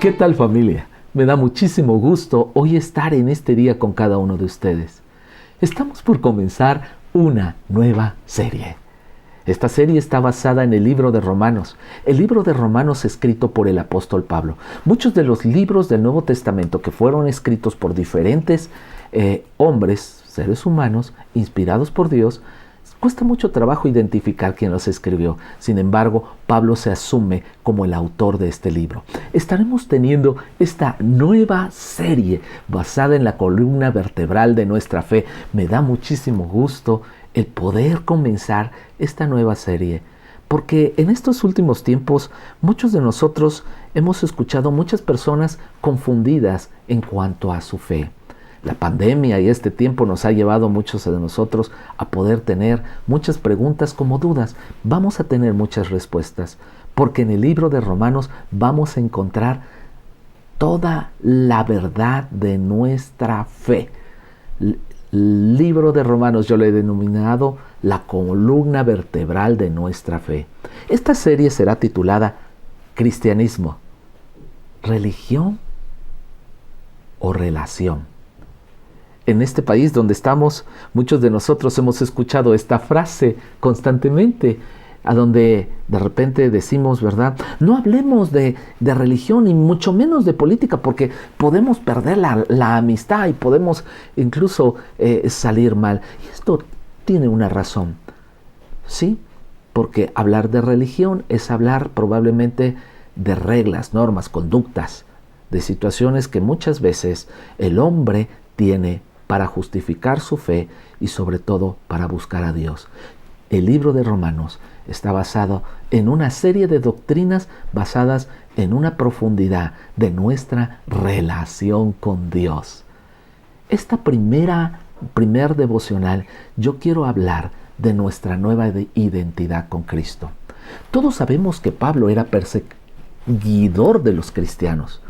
¿Qué tal, familia? Me da muchísimo gusto hoy estar en este día con cada uno de ustedes. Estamos por comenzar una nueva serie. Esta serie está basada en el libro de Romanos. El libro de Romanos escrito por el apóstol Pablo. Muchos de los libros del Nuevo Testamento que fueron escritos por diferentes hombres, seres humanos, inspirados por Dios, cuesta mucho trabajo identificar quién los escribió. Sin embargo, Pablo se asume como el autor de este libro. Estaremos teniendo esta nueva serie basada en la columna vertebral de nuestra fe. Me da muchísimo gusto el poder comenzar esta nueva serie, porque en estos últimos tiempos muchos de nosotros hemos escuchado muchas personas confundidas en cuanto a su fe. La pandemia y este tiempo nos ha llevado a muchos de nosotros a poder tener muchas preguntas como dudas. Vamos a tener muchas respuestas, porque en el libro de Romanos vamos a encontrar toda la verdad de nuestra fe. El libro de Romanos yo lo he denominado la columna vertebral de nuestra fe. Esta serie será titulada Cristianismo, Religión o Relación. En este país donde estamos, muchos de nosotros hemos escuchado esta frase constantemente, a donde de repente decimos, ¿verdad? No hablemos de religión y mucho menos de política, porque podemos perder la amistad y podemos incluso salir mal. Y esto tiene una razón, ¿sí? Porque hablar de religión es hablar probablemente de reglas, normas, conductas, de situaciones que muchas veces el hombre tiene para justificar su fe y sobre todo para buscar a Dios. El libro de Romanos está basado en una serie de doctrinas basadas en una profundidad de nuestra relación con Dios. Esta primer devocional, yo quiero hablar de nuestra nueva identidad con Cristo. Todos sabemos que Pablo era perseguidor de los cristianos.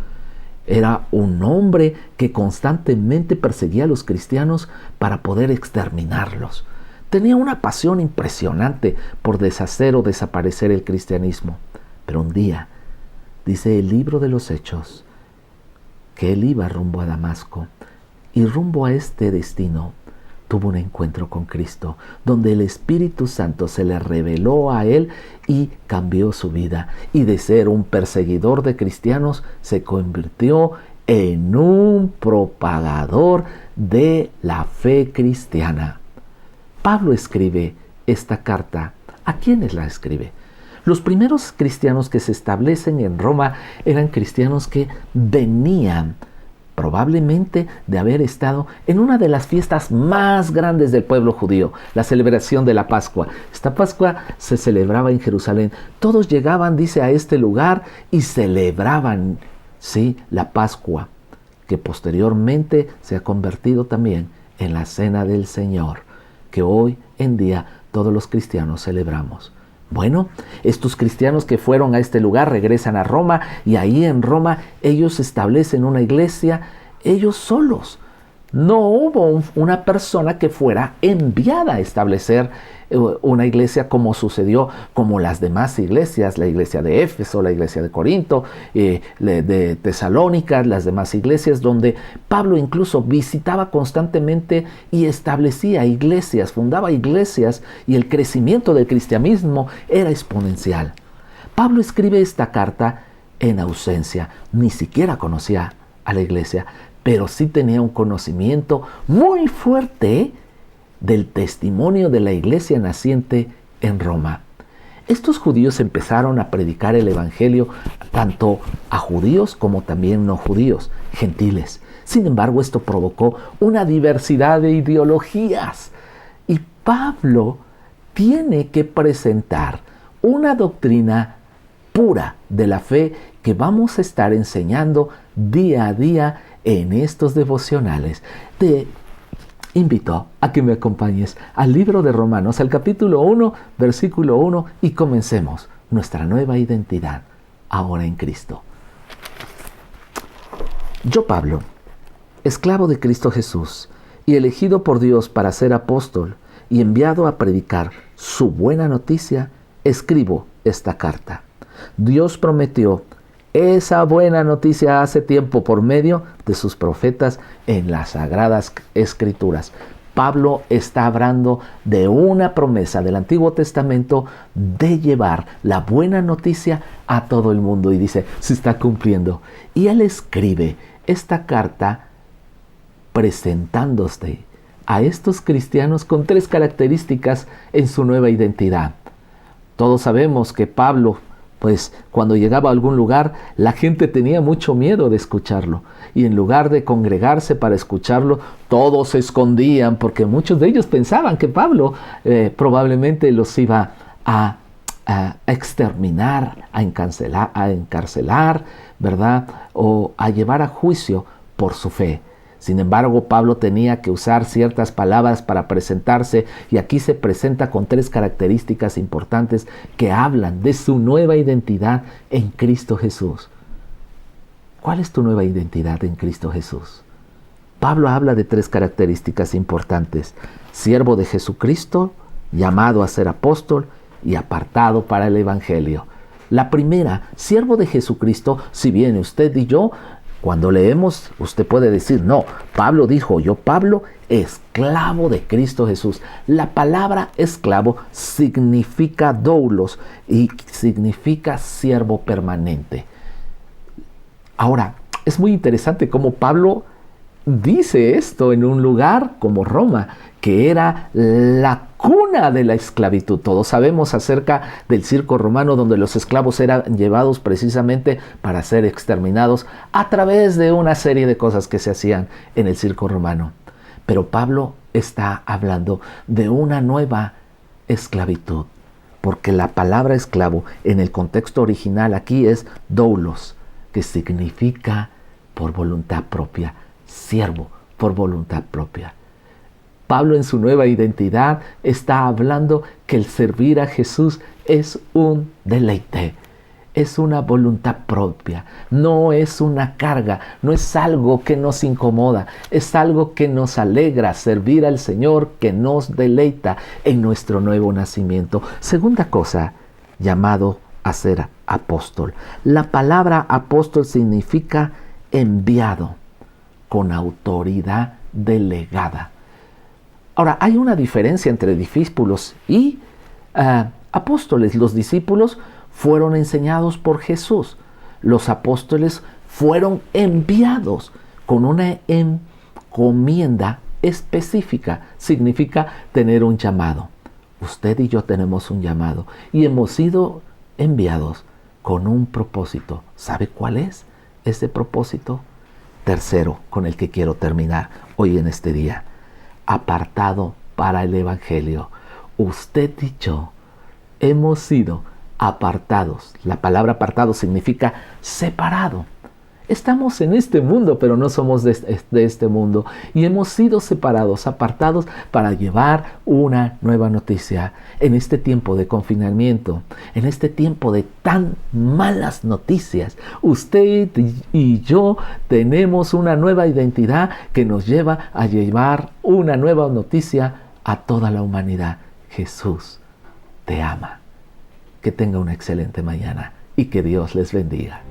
Era un hombre que constantemente perseguía a los cristianos para poder exterminarlos. Tenía una pasión impresionante por deshacer o desaparecer el cristianismo. Pero un día, dice el libro de los Hechos, que él iba rumbo a Damasco y rumbo a este destino tuvo un encuentro con Cristo, donde el Espíritu Santo se le reveló a él y cambió su vida. Y de ser un perseguidor de cristianos, se convirtió en un propagador de la fe cristiana. Pablo escribe esta carta. ¿A quiénes la escribe? Los primeros cristianos que se establecen en Roma eran cristianos que venían probablemente de haber estado en una de las fiestas más grandes del pueblo judío, la celebración de la Pascua. Esta Pascua se celebraba en Jerusalén. Todos llegaban, dice, a este lugar y celebraban, sí, la Pascua, que posteriormente se ha convertido también en la Cena del Señor, que hoy en día todos los cristianos celebramos. Bueno, estos cristianos que fueron a este lugar regresan a Roma y ahí en Roma ellos establecen una iglesia ellos solos. No hubo una persona que fuera enviada a establecer una iglesia como sucedió como las demás iglesias, la iglesia de Éfeso, la iglesia de Corinto, de Tesalónica, las demás iglesias donde Pablo incluso visitaba constantemente y establecía iglesias, fundaba iglesias y el crecimiento del cristianismo era exponencial. Pablo escribe esta carta en ausencia, ni siquiera conocía a la iglesia, pero sí tenía un conocimiento muy fuerte del testimonio de la iglesia naciente en Roma. Estos judíos empezaron a predicar el evangelio tanto a judíos como también no judíos, gentiles. Sin embargo, esto provocó una diversidad de ideologías y Pablo tiene que presentar una doctrina pura de la fe que vamos a estar enseñando día a día en estos devocionales. Te invito a que me acompañes al libro de Romanos, al capítulo 1, versículo 1, y comencemos nuestra nueva identidad ahora en Cristo. Yo, Pablo, esclavo de Cristo Jesús y elegido por Dios para ser apóstol y enviado a predicar su buena noticia, escribo esta carta. Dios prometió esa buena noticia hace tiempo por medio de sus profetas en las Sagradas Escrituras. Pablo está hablando de una promesa del Antiguo Testamento de llevar la buena noticia a todo el mundo y dice, se está cumpliendo. Y él escribe esta carta presentándose a estos cristianos con 3 características en su nueva identidad. Todos sabemos que Pablo, pues cuando llegaba a algún lugar, la gente tenía mucho miedo de escucharlo. Y en lugar de congregarse para escucharlo, todos se escondían porque muchos de ellos pensaban que Pablo probablemente los iba a exterminar, a encarcelar, ¿verdad? O a llevar a juicio por su fe. Sin embargo, Pablo tenía que usar ciertas palabras para presentarse, y aquí se presenta con 3 características importantes que hablan de su nueva identidad en Cristo Jesús. ¿Cuál es tu nueva identidad en Cristo Jesús? Pablo habla de 3 características importantes: siervo de Jesucristo, llamado a ser apóstol y apartado para el Evangelio. La primera, siervo de Jesucristo. Si bien usted y yo, cuando leemos, usted puede decir, no, Pablo dijo, yo Pablo, esclavo de Cristo Jesús. La palabra esclavo significa doulos y significa siervo permanente. Ahora, es muy interesante cómo Pablo dice esto en un lugar como Roma, que era la cuna de la esclavitud. Todos sabemos acerca del circo romano, donde los esclavos eran llevados precisamente para ser exterminados a través de una serie de cosas que se hacían en el circo romano. Pero Pablo está hablando de una nueva esclavitud, porque la palabra esclavo en el contexto original aquí es doulos, que significa por voluntad propia, siervo por voluntad propia. Pablo en su nueva identidad está hablando que el servir a Jesús es un deleite, es una voluntad propia, no es una carga, no es algo que nos incomoda, es algo que nos alegra, servir al Señor, que nos deleita en nuestro nuevo nacimiento. Segunda cosa, llamado a ser apóstol. La palabra apóstol significa enviado, con autoridad delegada. Ahora, hay una diferencia entre discípulos y apóstoles. Los discípulos fueron enseñados por Jesús. Los apóstoles fueron enviados con una encomienda específica. Significa tener un llamado. Usted y yo tenemos un llamado y hemos sido enviados con un propósito. ¿Sabe cuál es ese propósito? Tercero, con el que quiero terminar hoy en este día: apartado para el Evangelio. Usted y yo hemos sido apartados. La palabra apartado significa separado. Estamos en este mundo, pero no somos de este mundo. Y hemos sido separados, apartados para llevar una nueva noticia. En este tiempo de confinamiento, en este tiempo de tan malas noticias, usted y yo tenemos una nueva identidad que nos lleva a llevar una nueva noticia a toda la humanidad. Jesús te ama. Que tenga una excelente mañana y que Dios les bendiga.